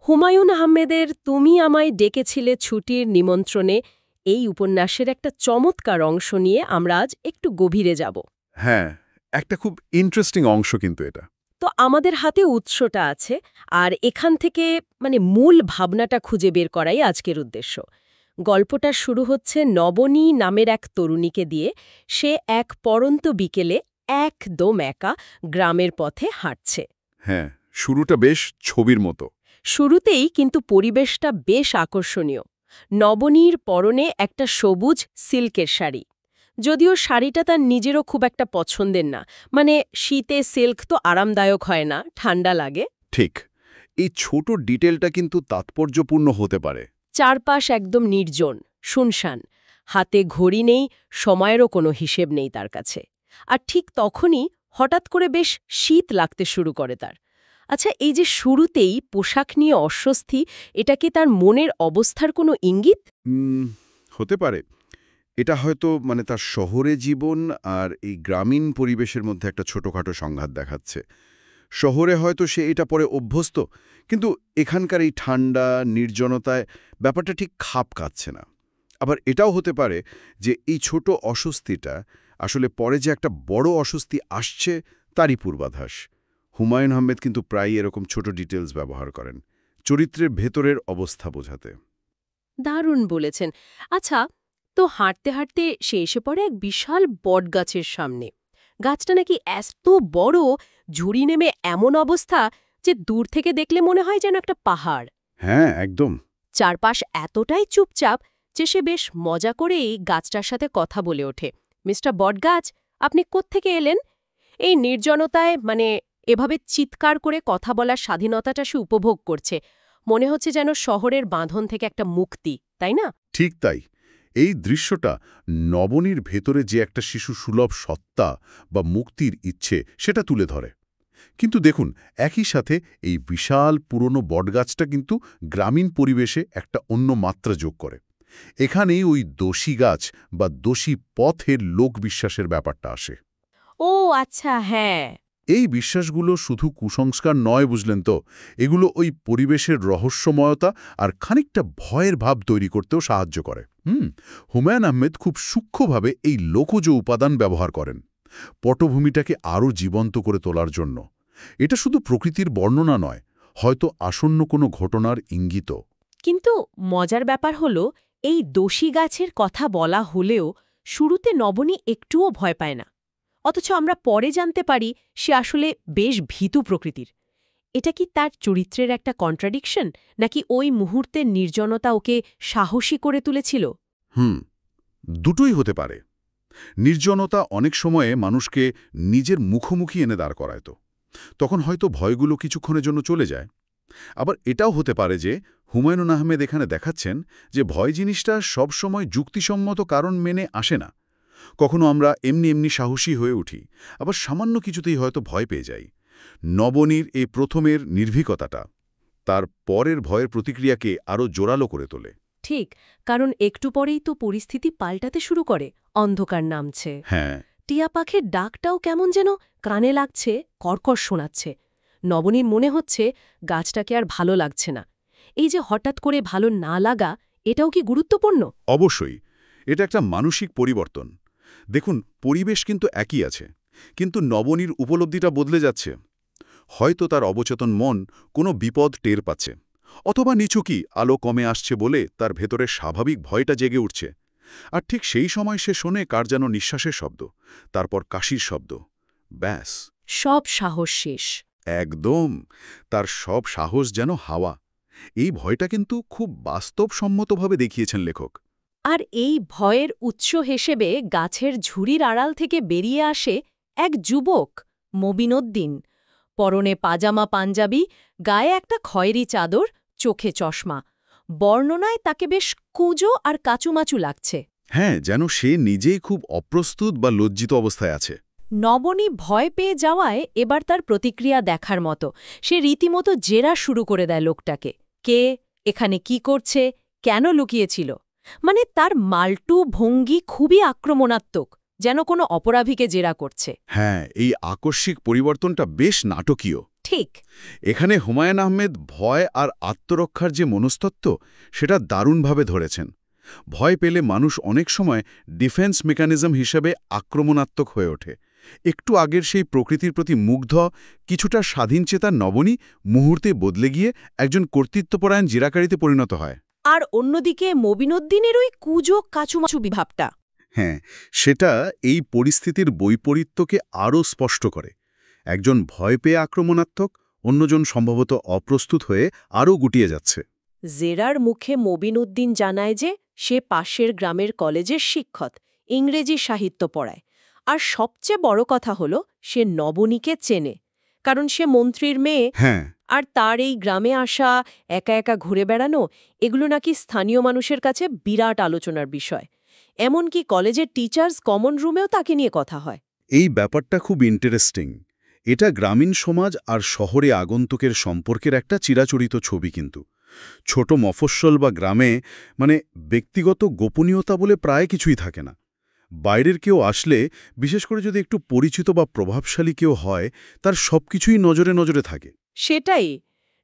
হুমায়ূন আহমেদের তুমি আমায় ডেকেছিলে ছুটির নিমন্ত্রণে এই উপন্যাসের একটা চমৎকার অংশ নিয়ে আমরা আজ একটু গভীরে যাব। হ্যাঁ, একটা খুব ইন্টারেস্টিং অংশ কিন্তু এটা। তো আমাদের হাতে উৎসটা আছে, আর এখান থেকে মূল ভাবনাটা খুঁজে বের করাই আজকের উদ্দেশ্য। গল্পটা শুরু হচ্ছে নবনী নামের এক তরুণীকে দিয়ে। সে এক পড়ন্ত বিকেলে একদম একা গ্রামের পথে হাঁটছে। হ্যাঁ, শুরুটা বেশ ছবির মতো। শুরুতেই কিন্তু পরিবেশটা বেশ আকর্ষণীয়। নবনীর পরনে একটা সবুজ সিল্কের শাড়ি। যদিও শাড়িটা তার নিজেরও খুব একটা পছন্দের না, শীতে সিল্ক তো আরামদায়ক হয় না, ঠান্ডা লাগে। ঠিক, এই ছোট ডিটেলটা কিন্তু তাৎপর্যপূর্ণ হতে পারে। চারপাশ একদম নির্জন, শুনশান। হাতে ঘড়ি নেই, সময়েরও কোনো হিসেব নেই তার কাছে। আর ঠিক তখনই হঠাৎ করে বেশ শীত লাগতে শুরু করে তার। আচ্ছা, এই যে শুরুতেই পোশাক নিয়ে অস্বস্তি, এটা কি তার মনের অবস্থার কোনো ইঙ্গিত? হতে পারে। এটা হয়তো তার শহরে জীবন আর এই গ্রামীণ পরিবেশের মধ্যে একটা ছোটখাটো সংঘাত দেখাচ্ছে। শহরে হয়তো সে এটা পরে অভ্যস্ত, কিন্তু এখানকার এই ঠান্ডা নির্জনতায় ব্যাপারটা ঠিক খাপ খাচ্ছে না। আবার এটাও হতে পারে যে এই ছোট অস্বস্তিটা আসলে পরে যে একটা বড় অস্বস্তি আসছে তারই পূর্বাভাস। হুমায়ূন আহমেদ কিন্তু প্রায়ই এরকম ছোট ডিটেলস ব্যবহার করেন চরিত্রের ভেতরের অবস্থা বোঝাতে। দারুণ বলেছেন। আচ্ছা, তো হাঁটতে হাঁটতে সে এসে পড়ে এক বিশাল বটগাছের সামনে। গাছটা নাকি এত বড়, ঝুড়ি নেমে এমন অবস্থা যে দূর থেকে দেখলে মনে হয় যেন একটা পাহাড়। হ্যাঁ, একদম। চারপাশ এতটাই চুপচাপ যে সে বেশ মজা করেই গাছটার সাথে কথা বলে ওঠে। মিস্টার বটগাছ, আপনি কোত্থেকে এলেন? এই নির্জনতায় এভাবে চিৎকার করে কথা বলার স্বাধীনতাটা সে উপভোগ করছে। মনে হচ্ছে যেন শহরের বাঁধন থেকে একটা মুক্তি, তাই না? ঠিক তাই। এই দৃশ্যটা নবনীর ভেতরে যে একটা শিশু সুলভ সত্তা বা মুক্তির ইচ্ছে সেটা তুলে ধরে। কিন্তু দেখুন, একই সাথে এই বিশাল পুরনো বটগাছটা কিন্তু গ্রামীণ পরিবেশে একটা অন্য মাত্রা যোগ করে। এখানেই ওই দোষী গাছ বা দোষী পথের লোকবিশ্বাসের ব্যাপারটা আসে। ও আচ্ছা, হ্যাঁ। এই বিশ্বাসগুলো শুধু কুসংস্কার নয়, বুঝলেন তো, এগুলো ওই পরিবেশের রহস্যময়তা আর খানিকটা ভয়ের ভাব তৈরি করতেও সাহায্য করে। হুমায়ূন আহমেদ খুব সূক্ষ্মভাবে এই লোকজ উপাদান ব্যবহার করেন পটভূমিটাকে আরও জীবন্ত করে তোলার জন্য। এটা শুধু প্রকৃতির বর্ণনা নয়, হয়তো আসন্ন কোনো ঘটনার ইঙ্গিত। কিন্তু মজার ব্যাপার হলো, এই দোষী গাছের কথা বলা হলেও শুরুতে নবনী একটুও ভয় পায় না। অথচ আমরা পরে জানতে পারি সে আসলে বেশ ভীতু প্রকৃতির। এটা কি তার চরিত্রের একটা কন্ট্রাডিকশন, নাকি ওই মুহূর্তের নির্জনতা ওকে সাহসী করে তুলেছিল? দুটোই হতে পারে। নির্জনতা অনেক সময়ে মানুষকে নিজের মুখোমুখি এনে দাঁড় করায়, তো তখন হয়তো ভয়গুলো কিছুক্ষণের জন্য চলে যায়। আবার এটাও হতে পারে যে হুমায়ূন আহমেদ এখানে দেখাচ্ছেন যে ভয় জিনিসটা সবসময় যুক্তিসম্মত কারণ মেনে আসে না। কখনো আমরা এমনি এমনি সাহসী হয়ে উঠি, আবার সামান্য কিছুতেই হয়তো ভয় পেয়ে যাই। নবনীর এই প্রথমের নির্ভীকতাটা তার পরের ভয়ের প্রতিক্রিয়াকে আরও জোরালো করে তোলে। ঠিক, কারণ একটু পরেই তো পরিস্থিতি পাল্টাতে শুরু করে। অন্ধকার নামছে। হ্যাঁ, টিয়া পাখির ডাকটাও কেমন যেন কানে লাগছে, কর্কশ শোনাচ্ছে। নবনীর মনে হচ্ছে গাছটাকে আর ভালো লাগছে না। এই যে হঠাৎ করে ভালো না লাগা, এটাও কি গুরুত্বপূর্ণ? অবশ্যই। এটা একটা মানসিক পরিবর্তন। দেখুন, পরিবেশ কিন্তু একই আছে, কিন্তু নবনীর উপলব্ধিটা বদলে যাচ্ছে। হয়তো তার অবচেতন মন কোনো বিপদ টের পাচ্ছে, অথবা নিছকই আলো কমে আসছে বলে তার ভেতরে স্বাভাবিক ভয়টা জেগে উঠছে। আর ঠিক সেই সময় সে শোনে কার যেন নিঃশ্বাসের শব্দ, তারপর কাশির শব্দ। ব্যাস, সব সাহস শেষ। একদম। তার সব সাহস যেন হাওয়া। এই ভয়টা কিন্তু খুব বাস্তবসম্মতভাবে দেখিয়েছেন লেখক। আর এই ভয়ের উৎস হিসেবে গাছের ঝুড়ির আড়াল থেকে বেরিয়ে আসে এক যুবক, মবিনুদ্দিন। পরনে পাজামা পাঞ্জাবি, গায়ে একটা খয়েরি চাদর, চোখে চশমা। বর্ণনায় তাকে বেশ কুঁজো আর কাচুমাচু লাগছে। হ্যাঁ, যেন সে নিজেই খুব অপ্রস্তুত বা লজ্জিত অবস্থায় আছে। নবনী ভয় পেয়ে যাওয়ায় এবার তার প্রতিক্রিয়া দেখার মতো। সে রীতিমতো জেরা শুরু করে দেয় লোকটাকে। কে, এখানে কি করছে, কেন লুকিয়েছিল। তার মাল্টু ভঙ্গি খুবই আক্রমণাত্মক, যেন কোনো অপরাধীকে জেরা করছে। হ্যাঁ, এই আকস্মিক পরিবর্তনটা বেশ নাটকীয়। ঠিক। এখানে হুমায়ুন আহমেদ ভয় আর আত্মরক্ষার যে মনস্তত্ত্ব সেটা দারুণভাবে ধরেছেন। ভয় পেলে মানুষ অনেক সময় ডিফেন্স মেকানিজম হিসেবে আক্রমণাত্মক হয়ে ওঠে। একটু আগের সেই প্রকৃতির প্রতি মুগ্ধ, কিছুটা স্বাধীনচেতা নবনী মুহূর্তে বদলে গিয়ে একজন কর্তৃত্বপরায়ণ জিরাকারিতে পরিণত হয়। আর অন্যদিকে মবিনুদ্দিনের ওই কুজো কাচুমাচু বিভাবটা। হ্যাঁ, সেটা এই পরিস্থিতির বৈপরীত্যকে আরও স্পষ্ট করে। একজন ভয় পেয়ে আক্রমণাত্মক, অন্যজন সম্ভবত অপ্রস্তুত হয়ে আরও গুটিয়ে যাচ্ছে। জেরার মুখে মবিনুদ্দিন জানায় যে সে পাশের গ্রামের কলেজের শিক্ষক, ইংরেজি সাহিত্য পড়ায়। আর সবচেয়ে বড় কথা হলো সে নবনীকে চেনে, কারণ সে মন্ত্রীর মেয়ে। হ্যাঁ, আর তার এই গ্রামে আসা, একা একা ঘুরে বেড়ানো, এগুলো নাকি স্থানীয় মানুষের কাছে বিরাট আলোচনার বিষয়। এমনকি কলেজের টিচার্স কমন রুমেও তাকে নিয়ে কথা হয়। এই ব্যাপারটা খুব ইন্টারেস্টিং। এটা গ্রামীণ সমাজ আর শহরে আগন্তুকের সম্পর্কের একটা চিরাচরিত ছবি কিন্তু। ছোট মফস্বল বা গ্রামে ব্যক্তিগত গোপনীয়তা বলে প্রায় কিছুই থাকে না। বাইরের কেউ আসলে, বিশেষ করে যদি একটু পরিচিত বা প্রভাবশালী কেউ হয়, তার সবকিছুই নজরে নজরে থাকে। সেটাই,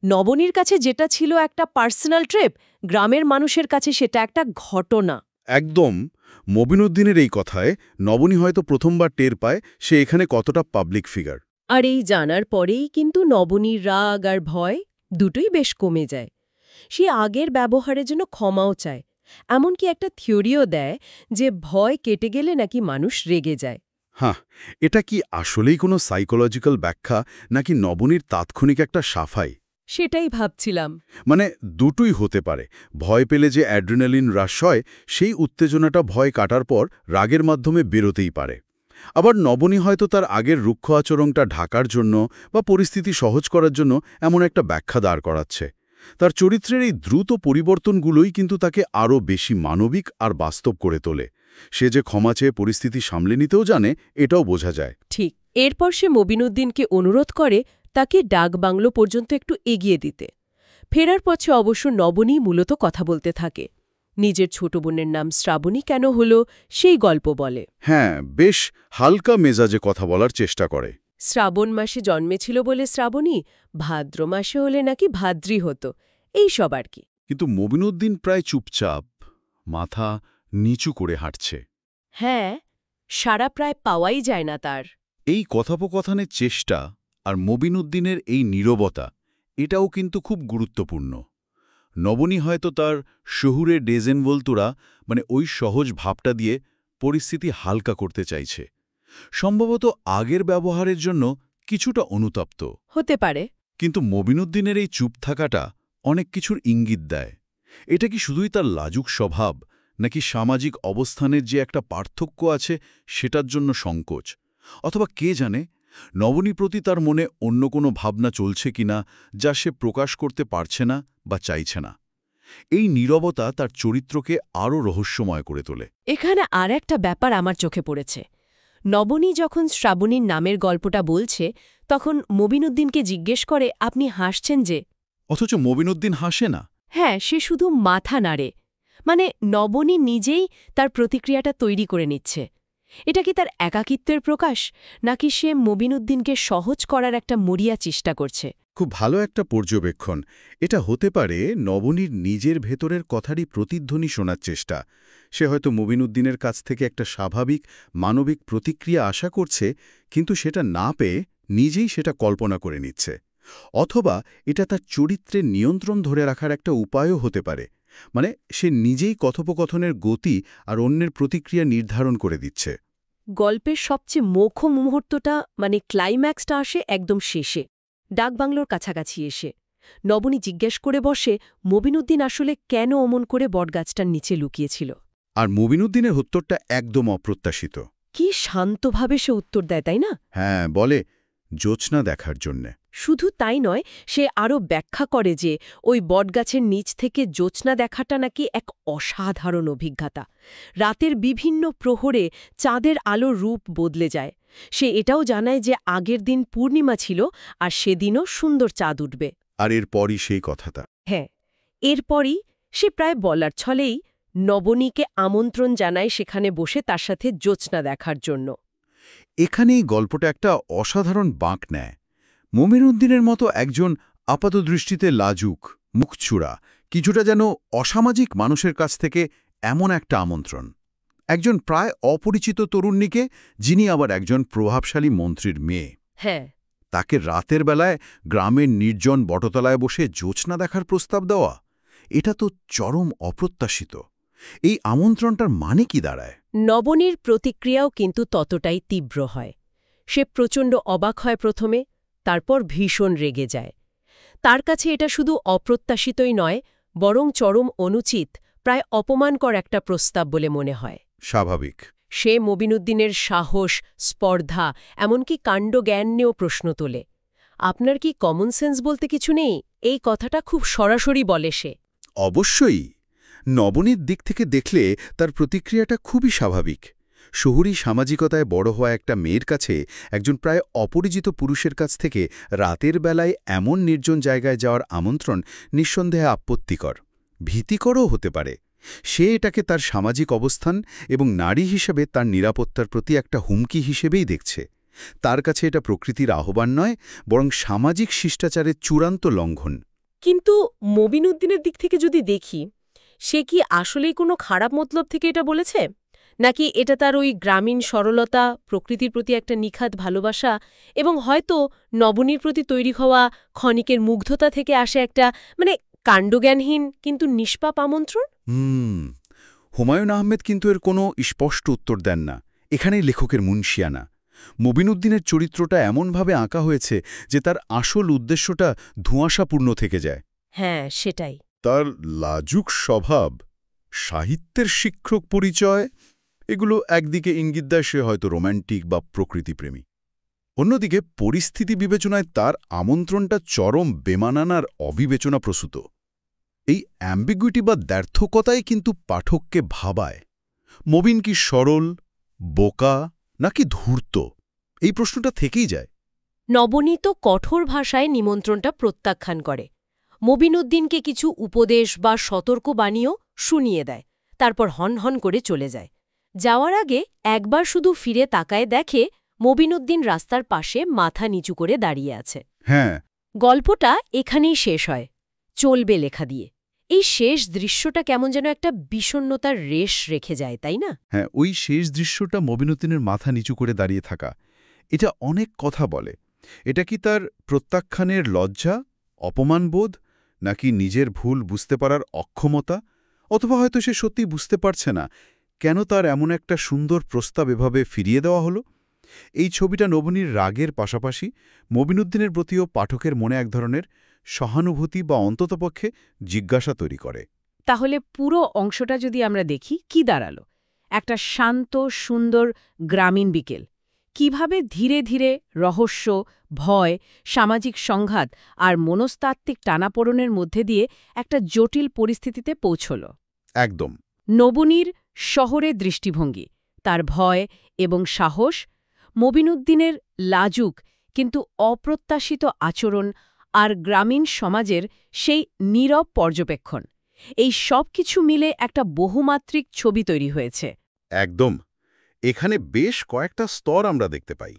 নবনীর কাছে যেটা ছিল একটা পার্সোনাল ট্রিপ, গ্রামের মানুষের কাছে সেটা একটা ঘটনা। একদম। মবিনুদ্দিনের এই কথায় নবনী হয়তো প্রথমবার টের পায় সে এখানে কতটা পাবলিক ফিগার। আর এই জানার পরেই কিন্তু নবনীর রাগ আর ভয় দুটোই বেশ কমে যায়। সে আগের ব্যবহারের জন্য ক্ষমাও চায়। এমনকি একটা থিওরিও দেয় যে ভয় কেটে গেলে নাকি মানুষ রেগে যায়। হ্যাঁ, এটা কি আসলেই কোনো সাইকোলজিক্যাল ব্যাখ্যা, নাকি নবনীর তাৎক্ষণিক একটা সাফাই? সেটাই ভাবছিলাম। দুটোই হতে পারে। ভয় পেলে যে অ্যাড্রিনালিন হ্রাস হয়, সেই উত্তেজনাটা ভয় কাটার পর রাগের মাধ্যমে বেরোতেই পারে। আবার নবনী হয়তো তার আগের রুক্ষ আচরণটা ঢাকার জন্য বা পরিস্থিতি সহজ করার জন্য এমন একটা ব্যাখ্যা দাঁড় করাচ্ছে। তার চরিত্রের এই দ্রুত পরিবর্তনগুলোই কিন্তু তাকে আরও বেশি মানবিক আর বাস্তব করে তোলে। সে যে ক্ষমা চেয়ে পরিস্থিতি সামলে নিতেও জানে, এটাও বোঝা যায়। ঠিক। এরপর সে মবিনুদ্দিনকে অনুরোধ করে তাকে ডাক বাংলো পর্যন্ত একটু এগিয়ে দিতে। ফেরার পথে অবশ্য নবনী মূলত কথা বলতে থাকে। নিজের ছোট বোনের নাম শ্রাবণী কেন হলো সেই গল্প বলে। হ্যাঁ, বেশ হালকা মেজাজে কথা বলার চেষ্টা করে। শ্রাবণ মাসে জন্মেছিল বলে শ্রাবণী, ভাদ্র মাসে হলে নাকি ভাদ্রী হতো, এই সব আর কি। কিন্তু মবিনুদ্দিন প্রায় চুপচাপ, মাথা নিচু করে হাঁটছে। হ্যাঁ, সারা প্রায় পাওয়াই যায় না তার। এই কথোপকথনের চেষ্টা আর মবিনুদ্দিনের এই নীরবতা, এটাও কিন্তু খুব গুরুত্বপূর্ণ। নবনী হয়তো তার শহুরে ডেজেনভোলতুরা ওই সহজ ভাবটা দিয়ে পরিস্থিতি হালকা করতে চাইছে। সম্ভবত আগের ব্যবহারের জন্য কিছুটা অনুতপ্ত হতে পারে। কিন্তু মবিনুদ্দিনের এই চুপ থাকাটা অনেক কিছুর ইঙ্গিত দেয়। এটা কি শুধুই তার লাজুক স্বভাব, নাকি সামাজিক অবস্থানের যে একটা পার্থক্য আছে সেটার জন্য সংকোচ? অথবা কে জানে, নবনী প্রতি তার মনে অন্য কোনো ভাবনা চলছে কিনা, যা সে প্রকাশ করতে পারছে না বা চাইছে না। এই নীরবতা তার চরিত্রকে আরও রহস্যময় করে তোলে। এখানে আর একটা ব্যাপার আমার চোখে পড়েছে। নবনী যখন শ্রাবণীর নামের গল্পটা বলছে, তখন মবিনুদ্দিনকে জিজ্ঞেস করে, আপনি হাসছেন যে? অথচ মবিনুদ্দিন হাসে না। হ্যাঁ, সে শুধু মাথা নাড়ে। নবনী নিজেই তার প্রতিক্রিয়াটা তৈরি করে নিচ্ছে। এটা কি তার একাকিত্বের প্রকাশ, নাকি সে মবিনুদ্দিনকে সহজ করার একটা মরিয়া চেষ্টা করছে? খুব ভালো একটা পর্যবেক্ষণ। এটা হতে পারে নবনীর নিজের ভেতরের কথারই প্রতিধ্বনি শোনার চেষ্টা। সে হয়তো মবিনুদ্দিনের কাছ থেকে একটা স্বাভাবিক মানবিক প্রতিক্রিয়া আশা করছে, কিন্তু সেটা না পেয়ে নিজেই সেটা কল্পনা করে নিচ্ছে। অথবা এটা তার চরিত্রের নিয়ন্ত্রণ ধরে রাখার একটা উপায়ও হতে পারে। সে নিজেই কথোপকথনের গতি আর অন্যের প্রতিক্রিয়া নির্ধারণ করে দিচ্ছে। গল্পের সবচেয়ে মোক্ষম মুহূর্তটা ক্লাইম্যাক্সটা আসে একদম শেষে, ডাকবাংলোর কাছাকাছি এসে। নবনী জিজ্ঞেস করে বসে মবিনুদ্দিন আসলে কেন অমন করে বটগাছটার নিচে লুকিয়েছিল। আর মবিনুদ্দিনের উত্তরটা একদম অপ্রত্যাশিত। কি শান্তভাবে সে উত্তর দেয়, তাই না? হ্যাঁ, বলে জ্যোৎস্না দেখার জন্যে। শুধু তাই নয়, সে আরও ব্যাখ্যা করে যে ওই বটগাছের নিচ থেকে জ্যোৎস্না দেখাটা নাকি এক অসাধারণ অভিজ্ঞতা। রাতের বিভিন্ন প্রহরে চাঁদের আলোর রূপ বদলে যায়। সে এটাও জানায় যে আগের দিন পূর্ণিমা ছিল, আর সেদিনও সুন্দর চাঁদ উঠবে। আর এরপরই সেই কথাটা। হ্যাঁ, এরপরই সে প্রায় বলার ছলেই নবনীকে আমন্ত্রণ জানায় সেখানে বসে তার সাথে জ্যোৎস্না দেখার জন্য। এখানেই গল্পটা একটা অসাধারণ বাঁক নেয়। মমিনুদ্দিনের মতো একজন আপাতদৃষ্টিতে লাজুক, মুখচূড়া, কিছুটা যেন অসামাজিক মানুষের কাছ থেকে এমন একটা আমন্ত্রণ। একজন প্রায় অপরিচিত তরুণীকে, যিনি আবার একজন প্রভাবশালী মন্ত্রীর মেয়ে, হ্যাঁ, তাকে রাতের বেলায় গ্রামের নির্জন বটতলায় বসে জ্যোৎস্না দেখার প্রস্তাব দেওয়া, এটা তো চরম অপ্রত্যাশিত। এই আমন্ত্রণটার মানে কি দাঁড়ায়? নবনীর প্রতিক্রিয়াও কিন্তু ততটাই তীব্র হয়। সে প্রচণ্ড অবাক হয় প্রথমে, তারপর ভীষণ রেগে যায়। তার কাছে এটা শুধু অপ্রত্যাশিতই নয়, বরং চরম অনুচিত, প্রায় অপমানকর একটা প্রস্তাব বলে মনে হয়। স্বাভাবিক। সে মবিনুদ্দিনের সাহস, স্পর্ধা, এমনকি কাণ্ডজ্ঞান নিয়েও প্রশ্ন তোলে। আপনার কি কমন সেন্স বলতে কিছু নেই? এই কথাটা খুব সরাসরি বলে সে। অবশ্যই। নবনীর দিক থেকে দেখলে তার প্রতিক্রিয়াটা খুবই স্বাভাবিক। শহুরি সামাজিকতায় বড় হওয়া একটা মেয়ের কাছে একজন প্রায় অপরিচিত পুরুষের কাছ থেকে রাতের বেলায় এমন নির্জন জায়গায় যাওয়ার আমন্ত্রণ নিঃসন্দেহে আপত্তিকর, ভীতিকরও হতে পারে। সে এটাকে তার সামাজিক অবস্থান এবং নারী হিসেবে তার নিরাপত্তার প্রতি একটা হুমকি হিসেবেই দেখছে। তার কাছে এটা প্রকৃতির আহ্বান নয়, বরং সামাজিক শিষ্টাচারের চূড়ান্ত লঙ্ঘন। কিন্তু মবিনুদ্দিনের দিক থেকে যদি দেখি, সে কি আসলেই কোনো খারাপ মতলব থেকে এটা বলেছে? নাকি এটা তার ওই গ্রামীণ সরলতা, প্রকৃতির প্রতি একটা নিখাদ ভালোবাসা এবং হয়তো নবনীর প্রতি তৈরি হওয়া ক্ষণিকের মুগ্ধতা থেকে আসে একটা কাণ্ডজ্ঞানহীন কিন্তু নিষ্পাপ আমন্ত্রণ? হুমায়ুন আহমেদ কিন্তু এর কোনো স্পষ্ট উত্তর দেন না। এখানেই লেখকের মুনশিয়ানা। মবিনুদ্দিনের চরিত্রটা এমনভাবে আঁকা হয়েছে যে তার আসল উদ্দেশ্যটা ধোঁয়াশাপূর্ণ থেকে যায়। হ্যাঁ, সেটাই। তার লাজুক স্বভাব, সাহিত্যের শিক্ষক পরিচয়, এগুলো একদিকে ইঙ্গিত দেয় সে হয়তো রোম্যান্টিক বা প্রকৃতিপ্রেমী। অন্যদিকে পরিস্থিতি বিবেচনায় তার আমন্ত্রণটা চরম বেমানানার অবিবেচনাপ্রসূত। এই অ্যাম্বিগুইটি বা দ্ব্যর্থকতাই কিন্তু পাঠককে ভাবায়। মবিন কি সরল, বোকা নাকি ধূর্ত, এই প্রশ্নটা থেকেই যায়। নবনীত কঠোর ভাষায় নিমন্ত্রণটা প্রত্যাখ্যান করে। মবিনুদ্দিনকে কিছু উপদেশ বা সতর্কবাণীও শুনিয়ে দেয়, তারপর হন হন করে চলে যায়। যাওয়ার আগে একবার শুধু ফিরে তাকায় দেখে মবিনুদ্দিন রাস্তার পাশে মাথা নিচু করে দাঁড়িয়ে আছে। হ্যাঁ, গল্পটা এখানেই শেষ হয়, চলবে লেখা দিয়ে। এই শেষ দৃশ্যটা কেমন যেন একটা বিষণ্ণতার রেশ রেখে যায়, তাই না? হ্যাঁ, ওই শেষ দৃশ্যটা মবিনুদ্দিনের মাথা নিচু করে দাঁড়িয়ে থাকা, এটা অনেক কথা বলে। এটা কি তার প্রত্যাখ্যানের লজ্জা, অপমানবোধ, নাকি নিজের ভুল বুঝতে পারার অক্ষমতা? অথবা হয়তো সে সত্যিই বুঝতে পারছে না কেন তার এমন একটা সুন্দর প্রস্তাব এভাবে ফিরিয়ে দেওয়া হলো। এই ছবিটা নবনীর রাগের পাশাপাশি মবিনুদ্দিনের প্রতিও পাঠকের মনে এক ধরনের সহানুভূতি বা অন্ততপক্ষে জিজ্ঞাসা তৈরি করে। তাহলে পুরো অংশটা যদি আমরা দেখি, কি দাঁড়ালো? একটা শান্ত, সুন্দর গ্রামীণ বিকেল কিভাবে ধীরে ধীরে রহস্য, ভয়, সামাজিক সংঘাত আর মনস্তাত্ত্বিক টানাপোড়েনের মধ্যে দিয়ে একটা জটিল পরিস্থিতিতে পৌঁছল। একদম। নবনীর শহরের দৃষ্টিভঙ্গি, তার ভয় এবং সাহস, মবিনুদ্দিনের লাজুক কিন্তু অপ্রত্যাশিত আচরণ আর গ্রামীণ সমাজের সেই নীরব পর্যবেক্ষণ, এই সব কিছু মিলে একটা বহুমাত্রিক ছবি তৈরি হয়েছে। একদম। এখানে বেশ কয়েকটা স্তর আমরা দেখতে পাই।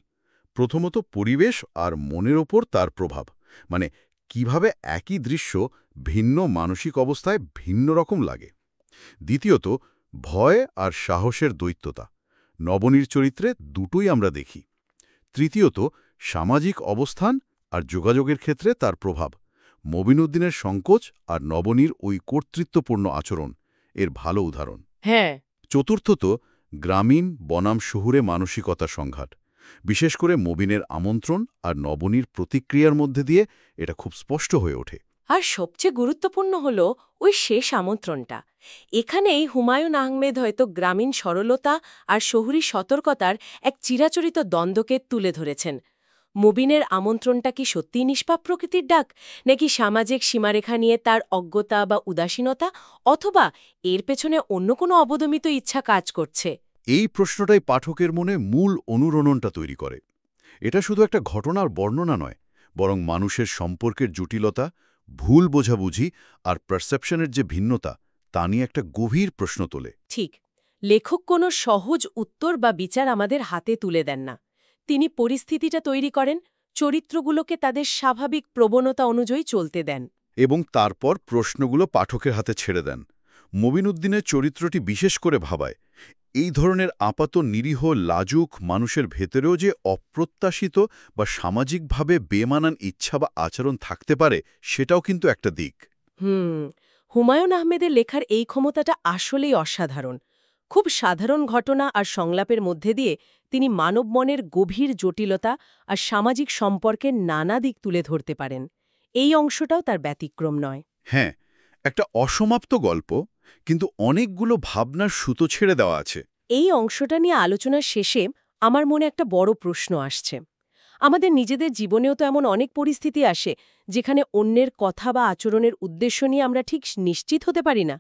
প্রথমত পরিবেশ আর মনের ওপর তার প্রভাব, মানে কিভাবে একই দৃশ্য ভিন্ন মানসিক অবস্থায় ভিন্ন রকম লাগে। দ্বিতীয়ত ভয় আর সাহসের দ্বৈততা, নবনীর চরিত্রে দুটোই আমরা দেখি। তৃতীয়ত সামাজিক অবস্থান আর যোগাযোগের ক্ষেত্রে তার প্রভাব, মবিনুদ্দিনের সংকোচ আর নবনীর ওই কর্তৃত্বপূর্ণ আচরণ এর ভালো উদাহরণ। হ্যাঁ, চতুর্থত গ্রামীণ বনাম শহুরে মানসিকতার সংঘাত, বিশেষ করে মবিনের আমন্ত্রণ আর নবনীর প্রতিক্রিয়ার মধ্যে দিয়ে এটা খুব স্পষ্ট হয়ে ওঠে। আর সবচেয়ে গুরুত্বপূর্ণ হল ওই শেষ আমন্ত্রণটা। এখানেই হুমায়ুন আহমেদ হয়তো গ্রামীণ সরলতা আর শহুরি সতর্কতার এক চিরাচরিত দ্বন্দ্বকে তুলে ধরেছেন। মবিনের আমন্ত্রণটা কি সত্যিই নিষ্পাপ প্রকৃতির ডাক, নাকি সামাজিক সীমারেখা নিয়ে তার অজ্ঞতা বা উদাসীনতা, অথবা এর পেছনে অন্য কোনো অবদমিত ইচ্ছা কাজ করছে? এই প্রশ্নটাই পাঠকের মনে মূল অনুরণনটা তৈরি করে। এটা শুধু একটা ঘটনার বর্ণনা নয়, বরং মানুষের সম্পর্কের জটিলতা, ভুল বোঝাবুঝি আর পারসেপশনের যে ভিন্নতা, তা নিয়ে একটা গভীর প্রশ্ন তোলে। ঠিক, লেখক কোনো সহজ উত্তর বা বিচার আমাদের হাতে তুলে দেন না। তিনি পরিস্থিতিটা তৈরি করেন, চরিত্রগুলোকে তাদের স্বাভাবিক প্রবণতা অনুযায়ী চলতে দেন। এবং তারপর প্রশ্নগুলো পাঠকের হাতে ছেড়ে দেন। মবিনুদ্দিনের চরিত্রটি বিশেষ করে ভাবায় এই ধরনের আপাত নিরীহ লাজুক মানুষের ভেতরেও যে অপ্রত্যাশিত বা সামাজিকভাবে বেমানান ইচ্ছা বা আচরণ থাকতে পারে সেটাও কিন্তু একটা দিক। হুমায়ুন আহমেদের লেখার এই ক্ষমতাটা আসলেই অসাধারণ। খুব সাধারণ ঘটনা আর সংলাপের মধ্যে দিয়ে তিনি মানব মনের গভীর জটিলতা আর সামাজিক সম্পর্কের নানা দিক তুলে ধরতে পারেন। এই অংশটাও তার ব্যতিক্রম নয়। হ্যাঁ, একটা অসমাপ্ত গল্প, কিন্তু অনেকগুলো ভাবনার সুতো ছেড়ে দেওয়া আছে। এই অংশটা নিয়ে আলোচনার শেষে আমার মনে একটা বড় প্রশ্ন আসছে। আমাদের নিজেদের জীবনেও তো এমন অনেক পরিস্থিতি আসে যেখানে অন্যের কথা বা আচরণের উদ্দেশ্য নিয়ে আমরা ঠিক নিশ্চিত হতে পারি না।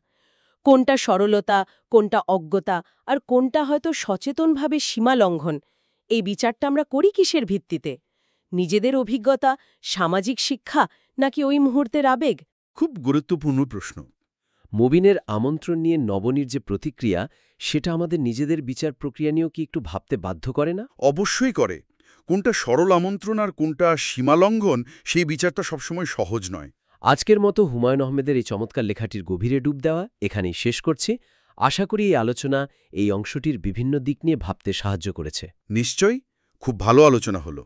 কোনটা সরলতা, কোনটা অজ্ঞতা, আর কোনটা হয়তো সচেতনভাবে সীমা লঙ্ঘন। এই বিচারটা আমরা করি কিসের ভিত্তিতে? নিজেদের অভিজ্ঞতা, সামাজিক শিক্ষা, নাকি ওই মুহূর্তের আবেগ? খুব গুরুত্বপূর্ণ প্রশ্ন। মবিনের আমন্ত্রণ নিয়ে নবনীর যে প্রতিক্রিয়া, সেটা আমাদের নিজেদের বিচার প্রক্রিয়া নিয়েও কি একটু ভাবতে বাধ্য করে না? অবশ্যই করে। কোনটা সরল আমন্ত্রণ আর কোনটা সীমালঙ্ঘন, সেই বিচারটা সবসময় সহজ নয়। আজকের মতো হুমায়ুন আহমেদের এই চমৎকার লেখাটির গভীরে ডুব দেওয়া এখানেই শেষ করছি। আশা করি এই আলোচনা এই অংশটির বিভিন্ন দিক নিয়ে ভাবতে সাহায্য করেছে। নিশ্চয়ই, খুব ভালো আলোচনা হলো।